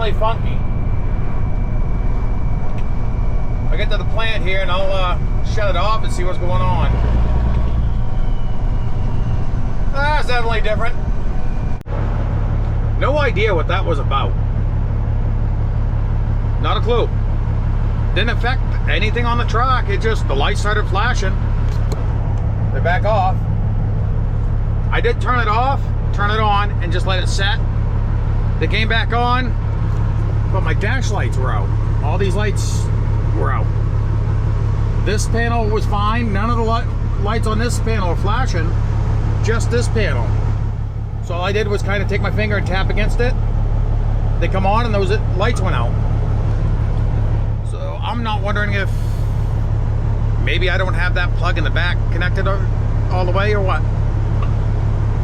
really funky. I'll get to the plant here and I'll shut it off and see what's going on. That's definitely different. No idea what that was about. Not a clue. Didn't affect anything on the truck. It just, the lights started flashing. They're back off. I did turn it off, turn it on, and just let it set. They came back on, but my dash lights were out. All these lights were out. This panel was fine. None of the lights on this panel were flashing. Just this panel. So all I did was kind of take my finger and tap against it. They come on and those lights went out. So I'm not wondering if maybe I don't have that plug in the back connected all the way or what.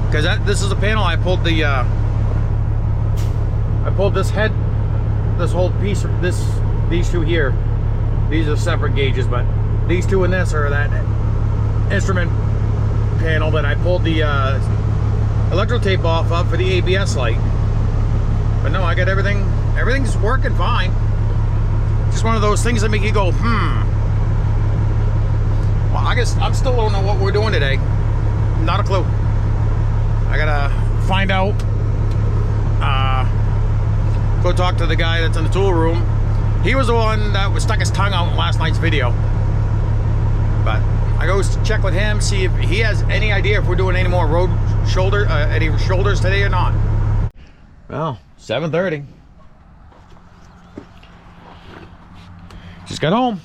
Because this is a panel I pulled the this head, this whole piece, these two here. These are separate gauges, but these two and this are that instrument panel that I pulled the electro tape off of for the ABS light. But no, I got everything's working fine. Just one of those things that make you go, Well, I guess I still don't know what we're doing today. Not a clue. I gotta find out. Go talk to the guy that's in the tool room. He was the one that was stuck his tongue out in last night's video. But I go check with him, see if he has any idea if we're doing any more any shoulders today or not. Well, 7:30. Just got home.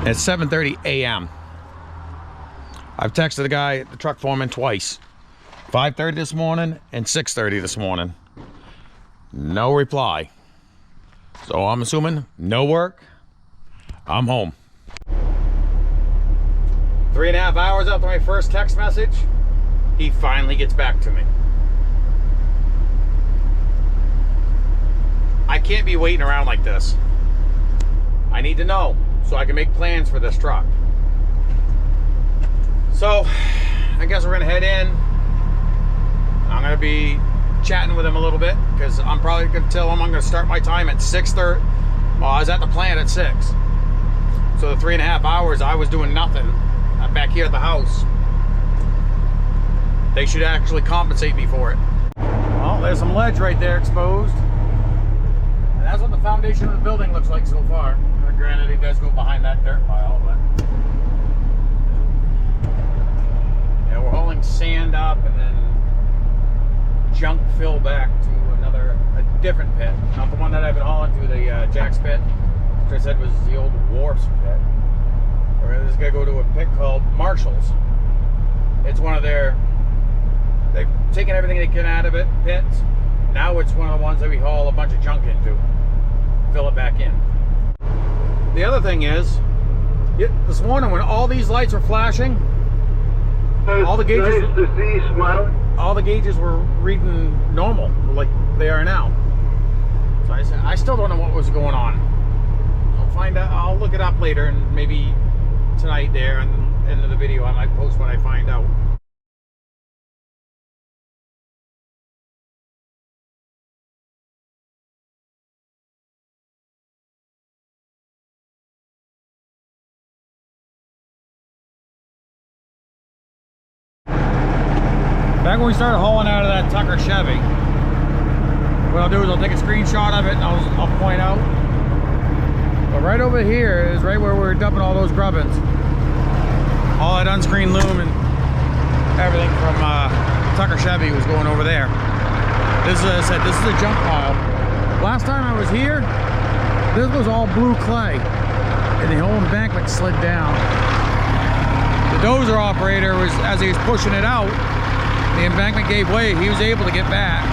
It's 7:30 a.m. I've texted the guy, the truck foreman, twice. 5:30 this morning and 6:30 this morning. No reply. So I'm assuming no work. I'm home. 3.5 hours after my first text message, he finally gets back to me. I can't be waiting around like this. I need to know so I can make plans for this truck. So I guess we're gonna head in. I'm gonna be chatting with him a little bit because I'm probably gonna tell him I'm gonna start my time at 6:30. Well, I was at the plant at 6. So the 3.5 hours I was doing nothing back here at the house. They should actually compensate me for it. Well, there's some ledge right there exposed. And that's what the foundation of the building looks like so far. Granted, it does go behind that dirt pile, but yeah, we're hauling sand up and then junk fill back to a different pit. Not the one that I've been hauling to, the Jack's pit, which I said was the old Wharf's pit. We're just gonna go to a pit called Marshall's. It's one of they've taken everything they can out of it, pits. Now it's one of the ones that we haul a bunch of junk into, fill it back in. The other thing is, this morning when all these lights were flashing, all the gauges, nice to see you smiling. all the gauges were reading normal, like they are now. So I said, I still don't know what was going on. I'll find out. I'll look it up later, and maybe tonight there, and end of the video I might post when I find out. Back when we started hauling out of that Tucker Chevy, what I'll do is I'll take a screenshot of it and I'll point out. But right over here is right where we're dumping all those grubbins. All that unscreened loom and everything from Tucker Chevy was going over there. This is, as I said, this is a junk pile. Last time I was here, this was all blue clay and the whole embankment slid down. The dozer operator was, as he was pushing it out, the embankment gave way. He was able to get back.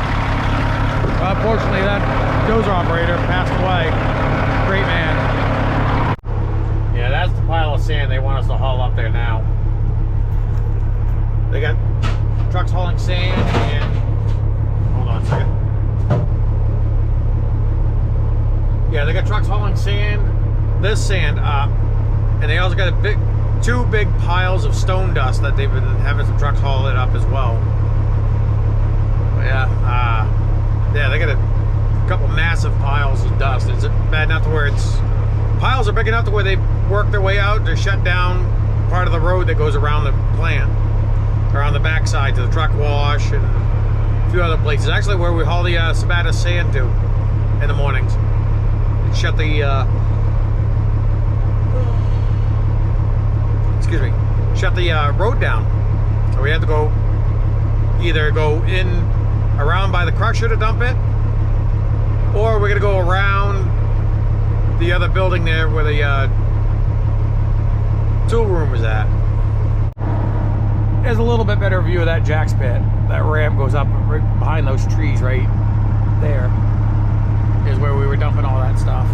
Unfortunately, that dozer operator passed away. Great man. Yeah, that's the pile of sand they want us to haul up there now. They got trucks hauling sand and... Hold on a second. Yeah, they got trucks hauling sand, this sand up, and they also got two big piles of stone dust that they've been having some trucks haul it up as well. Yeah, they got a couple massive piles of dust. It's bad enough to where piles are big enough to where they work their way out to shut down part of the road that goes around the plant, around the backside to the truck wash and a few other places. Actually, where we haul the Sabata sand to in the mornings. It shut the road down, so we had to go either go in around by the crusher to dump it, or we're gonna go around the other building there where the tool room is at. There's a little bit better view of that Jack's pit. That ramp goes up right behind those trees right there is where we were dumping all that stuff.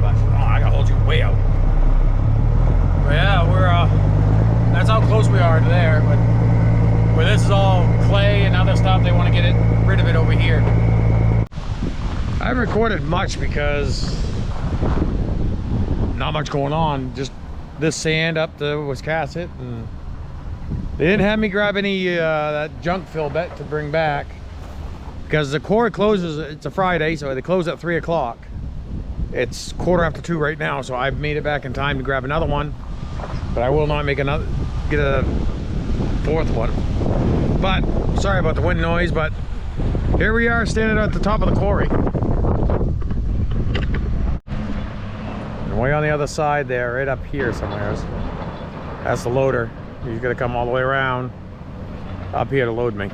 But I gotta hold you way out. But yeah, we're that's how close we are to there. But where this is all clay and other stuff, they want to get rid of it over here. I haven't recorded much because not much going on. Just this sand up to Wiscasset, and they didn't have me grab any that junk fill bet to bring back because the quarry closes. It's a Friday, so they close at 3 o'clock. It's 2:15 right now, so I've made it back in time to grab another one, but I will not make get a fourth one. But sorry about the wind noise, but here we are standing at the top of the quarry. And way on the other side there, right up here somewhere, that's the loader. He's gonna come all the way around up here to load me.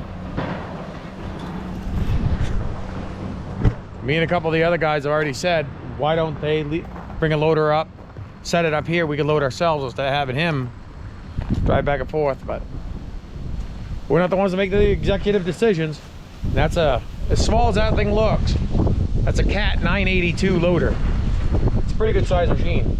Me and a couple of the other guys have already said, why don't they bring a loader up, set it up here, we can load ourselves instead of having him drive back and forth. But we're not the ones that make the executive decisions. That's as small as that thing looks, that's a Cat 982 loader. It's a pretty good size machine.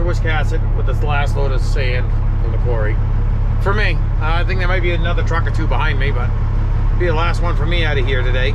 Wiscasset with this last load of sand from the quarry. For me, I think there might be another truck or two behind me, but it'll be the last one for me out of here today.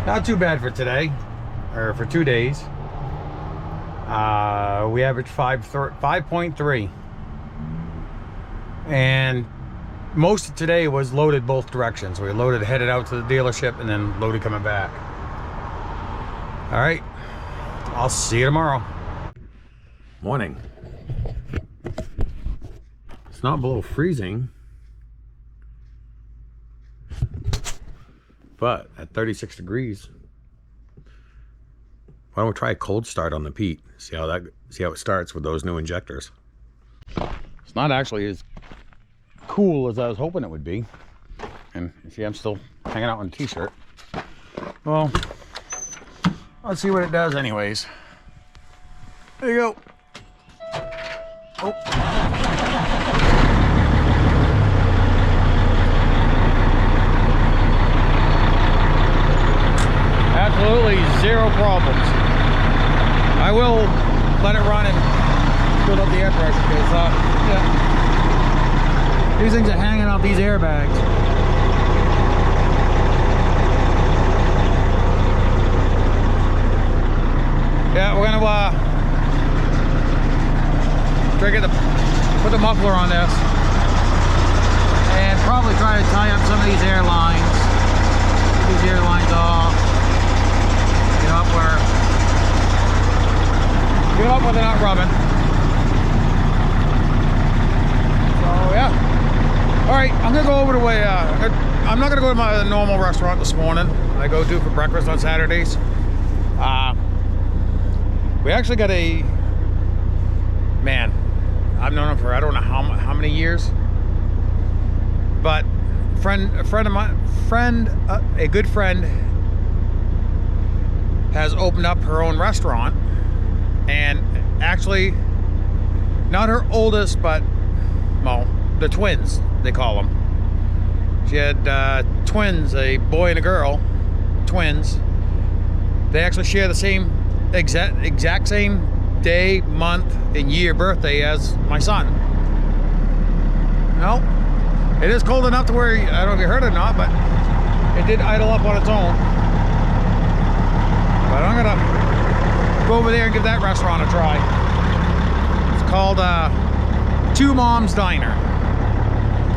Not too bad for today, or for 2 days. We averaged 5.3. And most of today was loaded both directions. We loaded headed out to the dealership and then loaded coming back. All right, I'll see you tomorrow. Morning. It's not below freezing, but at 36 degrees. Why don't we try a cold start on the Pete? See how it starts with those new injectors. It's not actually as cool as I was hoping it would be. And you see, I'm still hanging out in a t-shirt. Well, let's see what it does anyways. There you go. Oh. Absolutely zero problems. I will let it run and build up the air pressure because yeah, these things are hanging off these airbags. Yeah, we're gonna put the muffler on this and probably try to tie up some of these air lines. These air lines off. Get them up where they're not rubbing. So yeah. All right, I'm gonna go over to I'm not gonna go to my normal restaurant this morning. I go to for breakfast on Saturdays. We actually got man, I've known him for I don't know how many years, but a good friend has opened up her own restaurant, and actually not her oldest, but well, the twins, they call them. She had twins, a boy and a girl, twins. They actually share the same exact same day, month, and year birthday as my son. No, it is cold enough to where, I don't know if you heard it or not, but it did idle up on its own. But I'm gonna go over there and give that restaurant a try. It's called Two Moms Diner.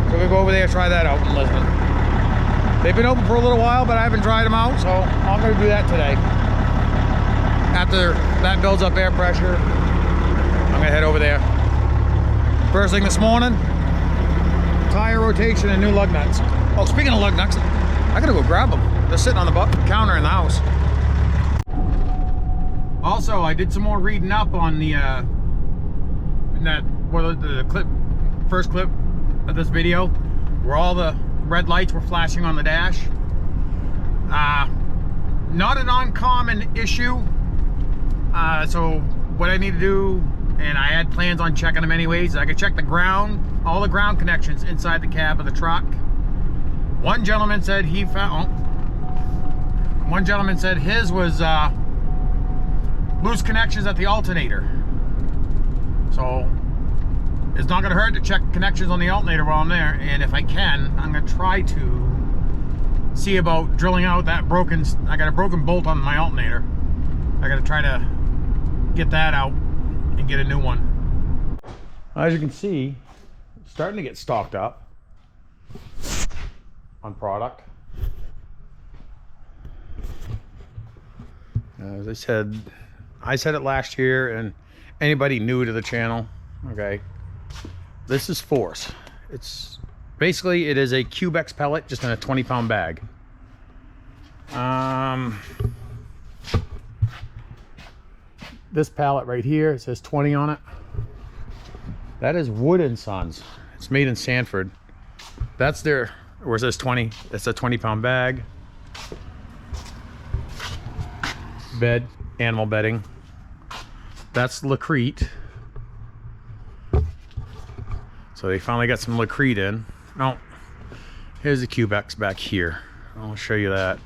So we'll go over there and try that out in Lisbon. They've been open for a little while, but I haven't tried them out, so I'm gonna do that today. After that builds up air pressure, I'm gonna head over there. First thing this morning, tire rotation and new lug nuts. Oh, speaking of lug nuts, I gotta go grab them. They're sitting on the counter in the house. Also, I did some more reading up on the first clip of this video, where all the red lights were flashing on the dash. Not an uncommon issue. So what I need to do, and I had plans on checking them anyways, I could check the ground, all the ground connections inside the cab of the truck. One gentleman said his was loose connections at the alternator. So it's not gonna hurt to check connections on the alternator while I'm there, and if I can, I'm gonna try to see about drilling out that I got a broken bolt on my alternator. I gotta try to get that out and get a new one. As you can see, it's starting to get stocked up on product. As I said it last year, and anybody new to the channel, okay, this is Force. It's basically, it is a Cubex pellet just in a 20-pound bag. This pallet right here, it says 20 on it. That is Wood & Sons. It's made in Sanford. That's their, where it says 20, it's a 20-pound bag. Bed, animal bedding. That's Logik-E. So they finally got some Logik-E in. Oh, here's the Cubex back here. I'll show you that.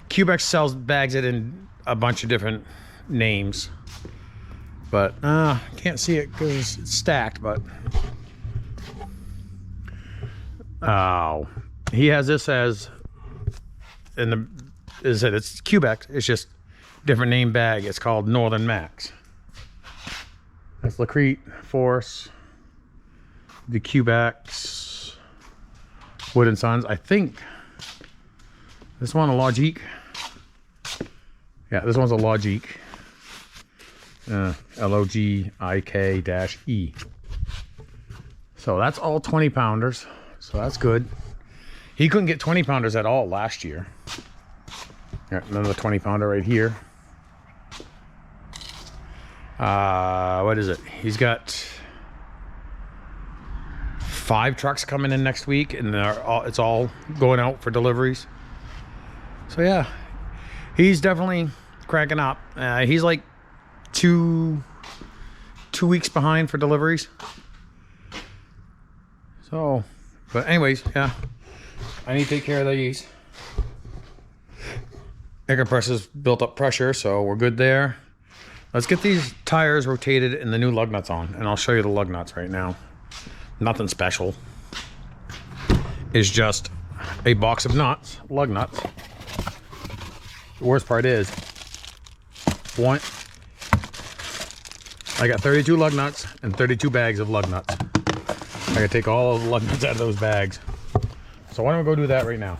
Cubex sells bags it in a bunch of different names, but can't see it because it's stacked. But oh, he has this as it's Quebec. It's just different name bag. It's called Northern Max. That's Logik-E Force. The Quebec's Wood & Sons. I think this one a Logik-E. Yeah, this one's a Logik-E. Logik-E. So that's all 20 pounders. So that's good. He couldn't get 20 pounders at all last year. Got another 20 pounder right here. What is it? He's got 5 trucks coming in next week, and it's all going out for deliveries. So yeah, he's definitely cracking up. He's like two weeks behind for deliveries. So, but anyways, yeah, I need to take care of these. Air compressor's built up pressure, so we're good there. Let's get these tires rotated and the new lug nuts on, and I'll show you the lug nuts right now. Nothing special. It's just a box of nuts, lug nuts. The worst part is, I got 32 lug nuts and 32 bags of lug nuts. I gotta take all of the lug nuts out of those bags. So why don't we go do that right now?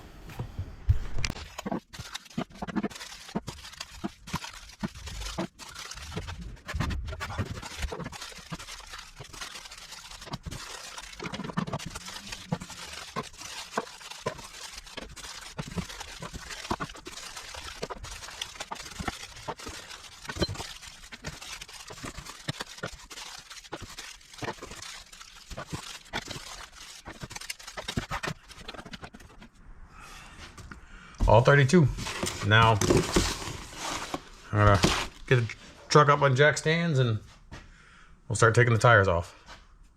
All 32. Now, I'm gonna get the truck up on jack stands and we'll start taking the tires off.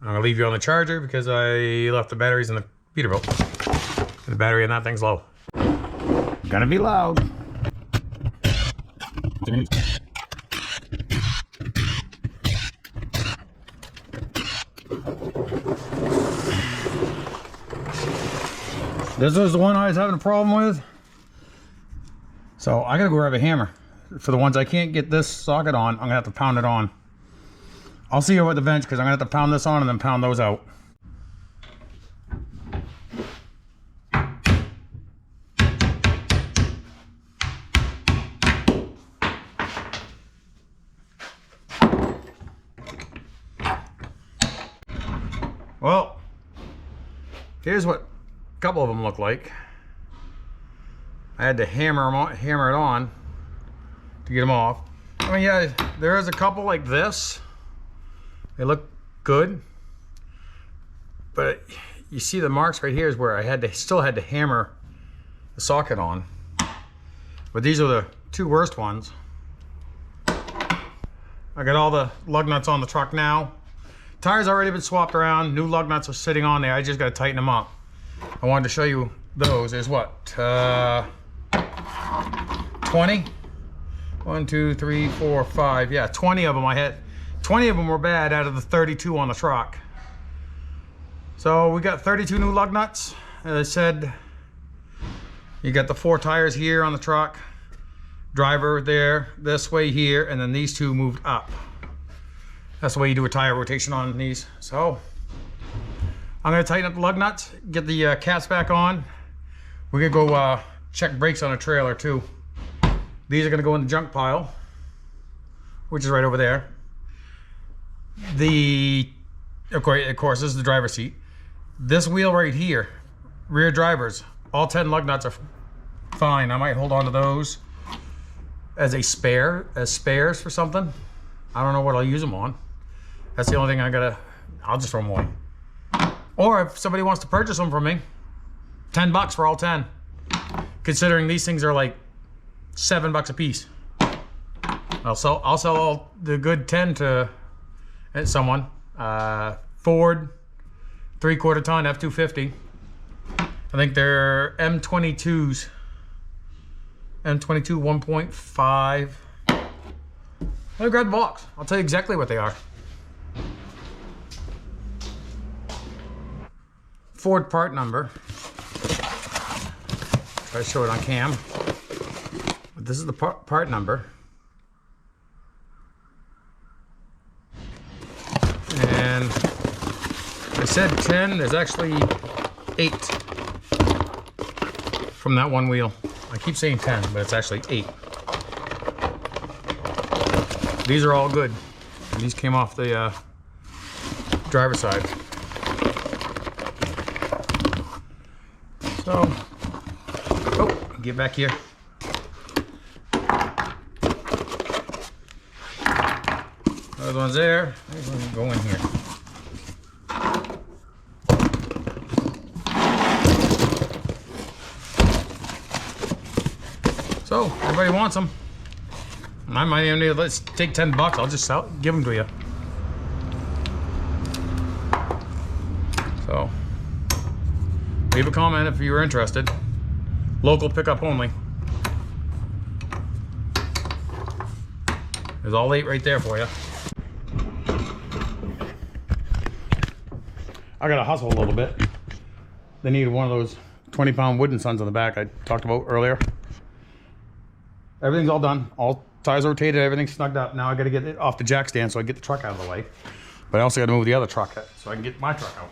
I'm gonna leave you on the charger because I left the batteries in the Peterbilt. The battery in that thing's low. Gonna be loud. This was the one I was having a problem with. So I gotta go grab a hammer. For the ones I can't get this socket on, I'm gonna have to pound it on. I'll see you at the bench because I'm gonna have to pound this on and then pound those out. Well, here's what a couple of them look like. I had to hammer it on to get them off. I mean, yeah, there is a couple like this. They look good, but you see the marks right here is where I still had to hammer the socket on. But these are the 2 worst ones. I got all the lug nuts on the truck now. Tires already been swapped around. New lug nuts are sitting on there. I just got to tighten them up. I wanted to show you those. There's what? 20? 1, 2, 3, 4, 5. Yeah, 20 of them I had. 20 of them were bad out of the 32 on the truck. So we got 32 new lug nuts. As I said, you got the 4 tires here on the truck. Driver there, this way here, and then these 2 moved up. That's the way you do a tire rotation on these. So I'm gonna tighten up the lug nuts, get the caps back on. We're gonna go check brakes on a trailer too. These are gonna go in the junk pile, which is right over there. Of course, this is the driver's seat. This wheel right here, rear drivers, all 10 lug nuts are fine. I might hold on to those as spares for something. I don't know what I'll use them on. That's the only thing I'll just throw them away. Or if somebody wants to purchase them from me, $10 for all 10. Considering these things are like $7 a piece. I'll sell all the good 10 to someone. Ford 3/4 ton F-250. I think they're M22s. M22 1.5. Let me grab the box. I'll tell you exactly what they are. Ford part number. if I show it on cam. But this is the part number. And I said 10, there's actually 8 from that one wheel. I keep saying 10, but it's actually 8. These are all good. These came off the driver's side. So, oh, get back here. Those ones there. These ones go in here. So, everybody wants them. I might even need, let's take $10. I'll just give them to you. So, leave a comment if you're interested. Local pickup only. There's all 8 right there for you. I gotta hustle a little bit. They needed one of those 20-pound wooden sons on the back I talked about earlier. Everything's all done. All tires rotated, everything's snugged up. Now I gotta get it off the jack stand so I can get the truck out of the way. But I also gotta move the other truck so I can get my truck out.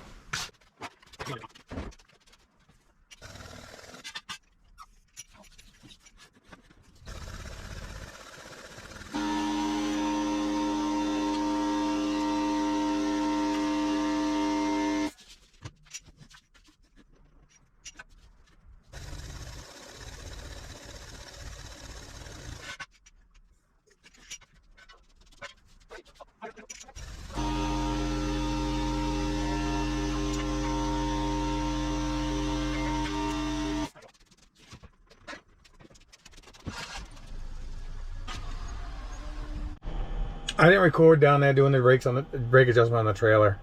I didn't record down there doing the brakes on the brake adjustment on the trailer.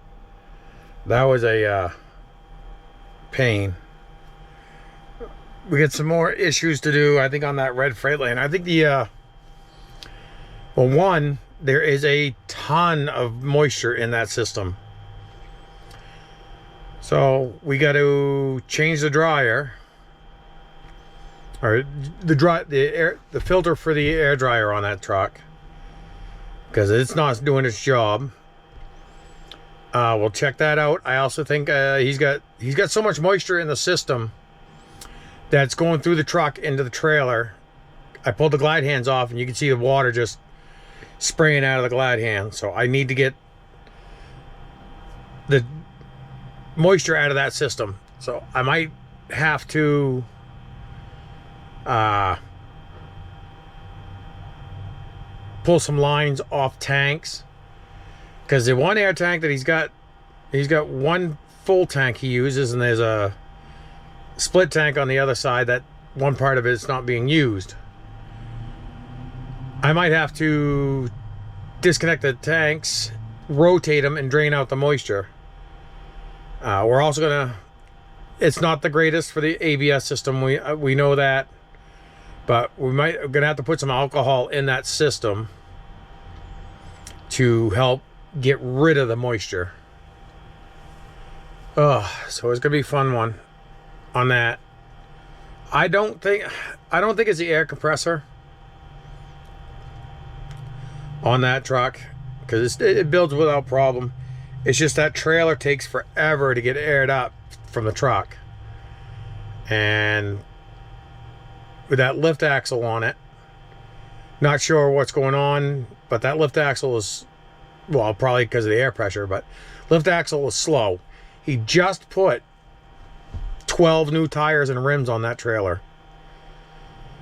That was a pain. We got some more issues to do, I think, on that red Freightliner. I think the well, one, there is a ton of moisture in that system. So we got to change the dryer, or the filter for the air dryer on that truck, because it's not doing its job. We'll check that out. I also think he's got so much moisture in the system that's going through the truck into the trailer. I pulled the glide hands off and you can see the water just spraying out of the glide hand. So I need to get the moisture out of that system. So I might have to pull some lines off tanks, because the one air tank that he's got one full tank he uses, and there's a split tank on the other side that one part of it is not being used. I might have to disconnect the tanks, rotate them, and drain out the moisture. We're also gonna, it's not the greatest for the ABS system, we know that, but we're gonna have to put some alcohol in that system to help get rid of the moisture. So it's gonna be a fun one on that. I don't think it's the air compressor on that truck, because it builds without problem. It's just that trailer takes forever to get aired up from the truck, and with that lift axle on it, not sure what's going on, but that lift axle is, well, probably because of the air pressure, but lift axle is slow. He just put 12 new tires and rims on that trailer.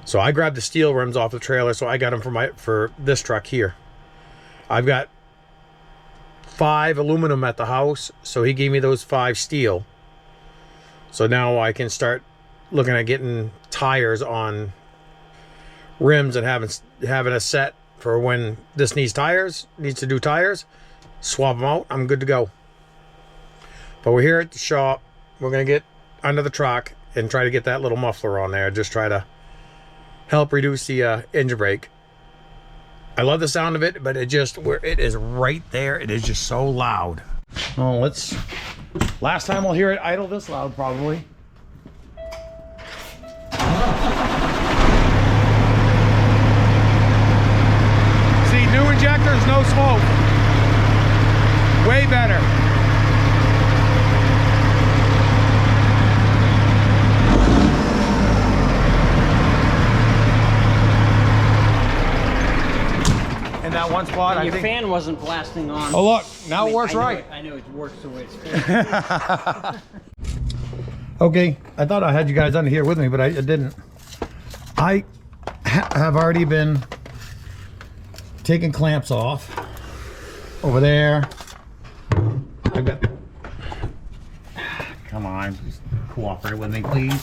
So I grabbed the steel rims off the trailer, so I got them for this truck here. I've got 5 aluminum at the house, so he gave me those 5 steel. So now I can start looking at getting tires on rims and having a set for when this needs to do tires, swap them out, I'm good to go. But we're here at the shop. We're gonna get under the truck and try to get that little muffler on there, just try to help reduce the engine brake. I love the sound of it, but it is right there, it is just so loud. Well, last time we'll hear it idle this loud probably. injectors, no smoke. Way better. In that one spot, and I your think. fan wasn't blasting on. Oh look, now it works right. I know it works the way it's supposed to. Okay, I thought I had you guys under here with me, but I didn't. I have already been taking clamps off over there. I've got. Come on, just cooperate with me, please.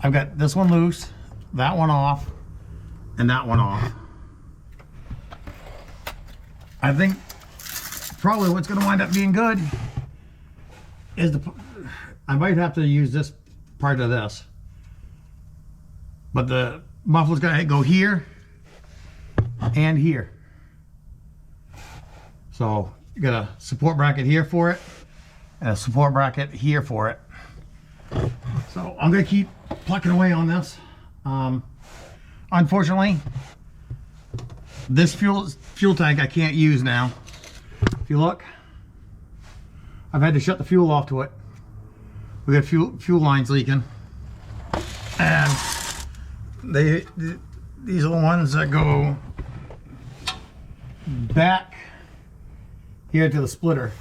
I've got this one loose, that one off, and that one off. I think probably what's going to wind up being good is I might have to use this part of this, but the muffler's going to go here and here. So you got a support bracket here for it and a support bracket here for it. So I'm going to keep plucking away on this. Unfortunately, this fuel tank I can't use now. If you look, I've had to shut the fuel off to it. We got fuel lines leaking, and these are the ones that go back here to the splitter.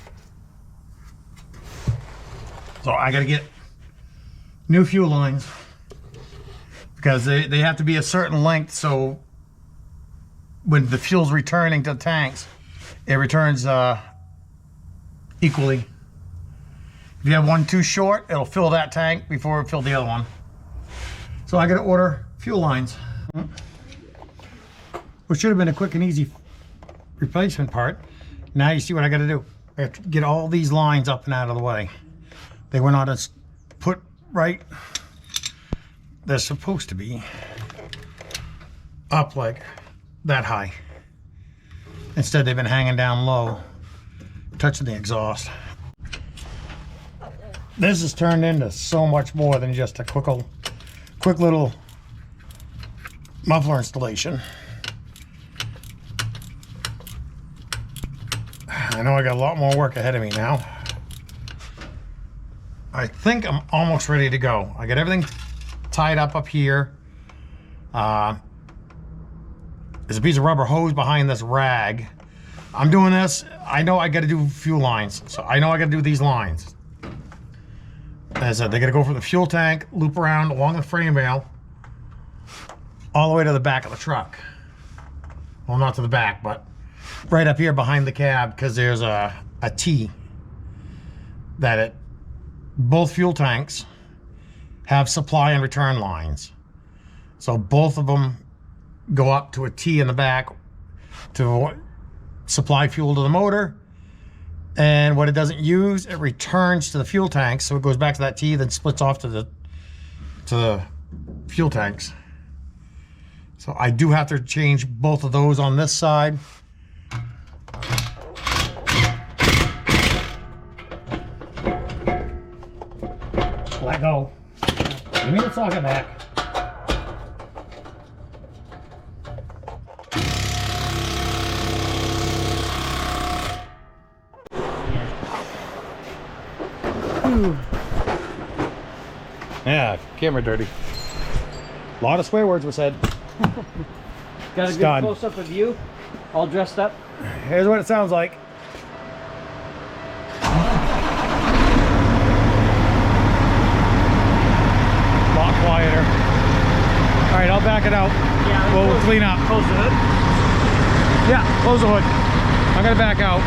So I got to get new fuel lines because they have to be a certain length, so when the fuel's returning to the tanks, it returns equally. If you have one too short, it'll fill that tank before it fill the other one. So I gotta order fuel lines, which should have been a quick and easy replacement part. Now you see what I gotta do. I have to get all these lines up and out of the way. They were not as put right. They're supposed to be up like that high. Instead, they've been hanging down low, touching the exhaust. This has turned into so much more than just a quick little muffler installation. I know I got a lot more work ahead of me now. I think I'm almost ready to go. I got everything tied up here. There's a piece of rubber hose behind this rag. I'm doing this. I know I got to do fuel lines, so I know I got to do these lines. As I said, they got to go from the fuel tank, loop around along the frame rail, all the way to the back of the truck. Well, not to the back, but right up here behind the cab, because there's a T that both fuel tanks have supply and return lines. So both of them go up to a T in the back to supply fuel to the motor, and what it doesn't use, it returns to the fuel tanks. So it goes back to that T, then splits off to the fuel tanks. So I do have to change both of those on this side. Let go. Give me the socket back. Yeah, camera dirty. A lot of swear words were said. Got a good close-up of you, all dressed up. Here's what it sounds like. A lot quieter. All right, I'll back it out. Yeah, We'll clean up. Close the hood. Yeah, close the hood. I'm gonna back out.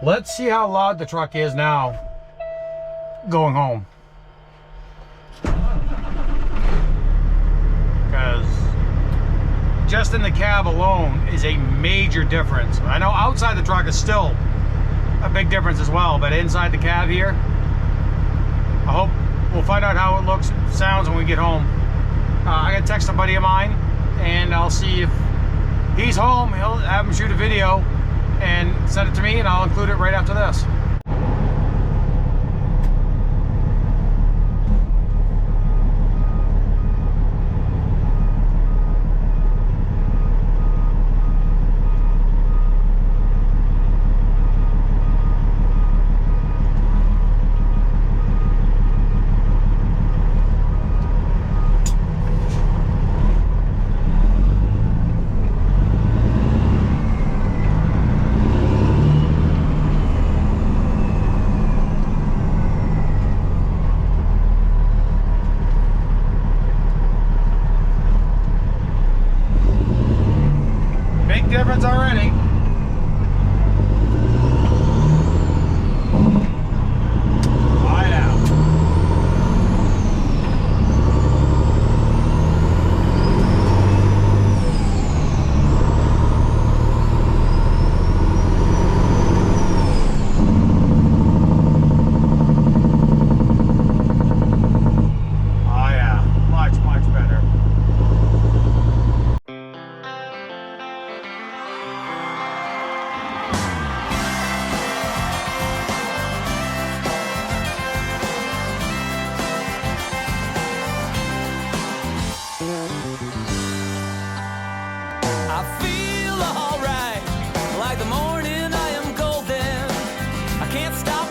Let's see how loud the truck is now going home. Because just in the cab alone is a major difference. I know outside the truck is still a big difference as well, but inside the cab here, I hope we'll find out how it looks, sounds when we get home. I gotta text a buddy of mine and I'll see if he's home. He'll have him shoot a video and send it to me, and I'll include it right after this.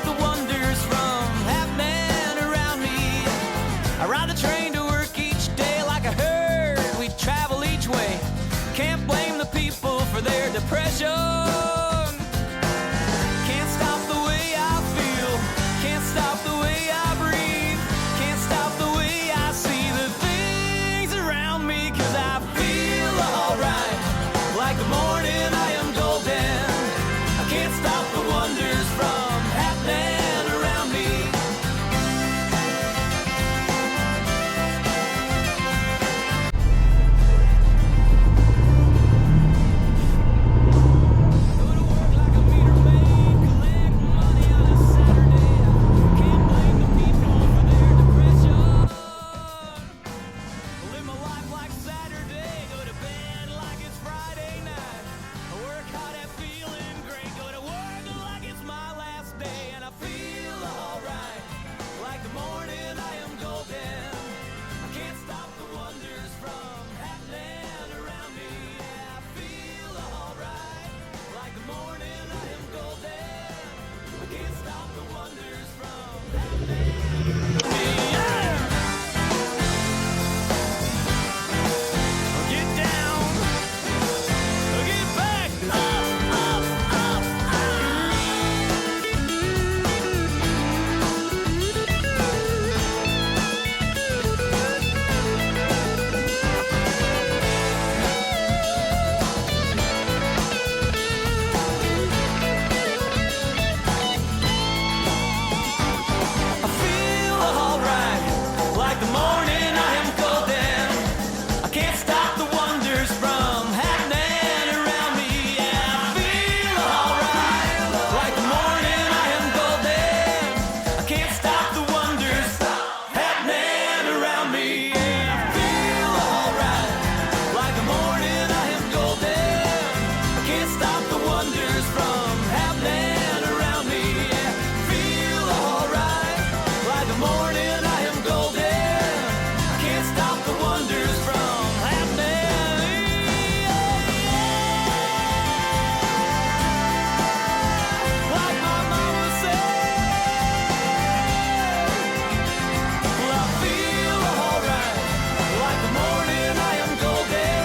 the wonders from happening around me. I ride the train to work each day like a herd. We travel each way. Can't blame the people for their depression. Can't stop the way I feel. Can't stop the way I breathe. Can't stop the way I see the things around me. 'Cause I feel alright. Like the morning I am golden. I can't stop the wonders from happening around me. Go to work like a meter maid, collect money on a Saturday. Can't blame the people for their depression. Live my life like Saturday, go to bed like it's Friday night. I work hard at feeling great, go to work like it's my last day. And I feel alright, like the morning I am golden. I can't stop the wonders from happening around me. Yeah, I feel alright, like the morning I am golden. I can't stop the wonders from happening around me. Yeah! Get down, get back, up, up, up, I feel alright, like the morning I am golden. I can't stop the wonders from happening around me. Yeah, I feel alright, like the morning I am golden. I can't stop the wonders happening around me. Yeah, I feel alright, like the morning I am golden. I can't stop the wonders from happening around me. Yeah, feel alright, like the morning I am golden. I can't stop the wonders from happening. Like my mama said, well, I feel alright, like the morning I am golden.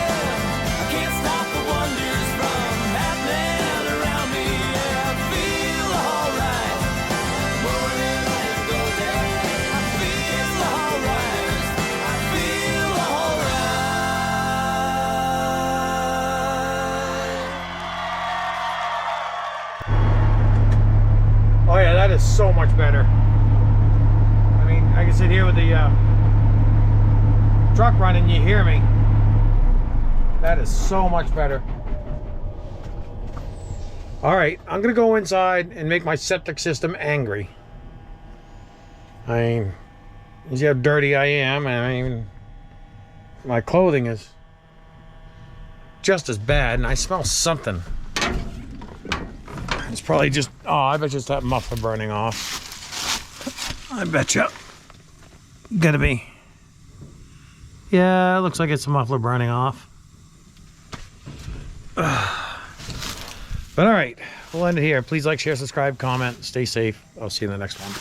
I can't stop the wonders from happening around me. Yeah, I feel alright, morning I am golden. I feel alright, I feel alright. Oh yeah, that is so much better. I mean, I can sit here with the truck running, you hear me. That is so much better. All right, I'm gonna go inside and make my septic system angry. I mean, you see how dirty I am, and I mean, my clothing is just as bad, and I smell something. It's probably just, oh, I bet you it's that muffler burning off. I bet you. Gotta be. Yeah, it looks like it's a muffler burning off. But all right, we'll end it here. Please like, share, subscribe, comment. Stay safe. I'll see you in the next one.